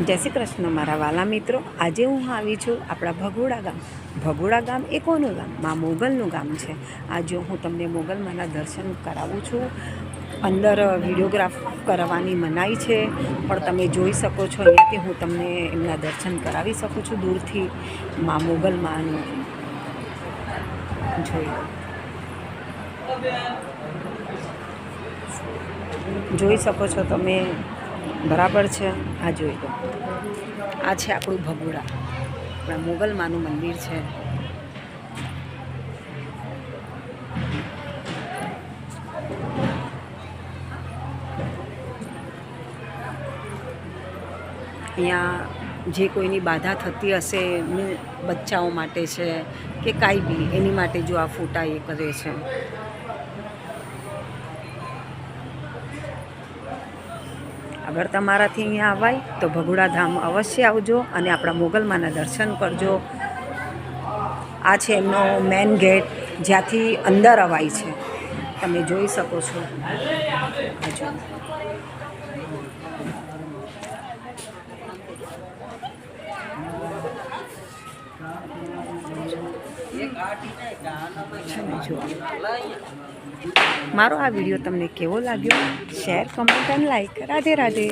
જય શ્રી કૃષ્ણ મારા વાલા મિત્રો। આજે હું આવી છું આપણા ભગોડા ગામ। ભગોડા ગામ એ કોનું ગામ? મા મોગલનું ગામ છે। આજે હું તમને મોગલમાના દર્શન કરાવું છું। અંદર વિડીયોગ્રાફ કરવાની મનાઈ છે, પણ તમે જોઈ શકો છો અહીંયાથી હું તમને એમના દર્શન કરાવી શકું છું દૂરથી। મા મોગલમાનું જોઈ શકો છો તમે, બરાબર છે। આ જોઈ લો, આ છે આપણું ભગોડા, આપણા મોગલમાનું મંદિર છે। અહીંયા જે કોઈની બાધા થતી હશે એમની બચ્ચાઓ માટે છે કે કાંઈ બી, એની માટે જો આ ફોટા એ કરે છે। અગર તમારાથી અહીંયા આવાય તો ભગોડા ધામ અવશ્ય આવજો અને આપણા મોગલમાના દર્શન કરજો। આ છે એમનો મેઇન ગેટ, જ્યાંથી અંદર અવાય છે, તમે જોઈ શકો છો। મારો આ વિડીયો તમને કેવો લાગ્યો? શેર, કમેન્ટ અને લાઈક। રાધે રાધે।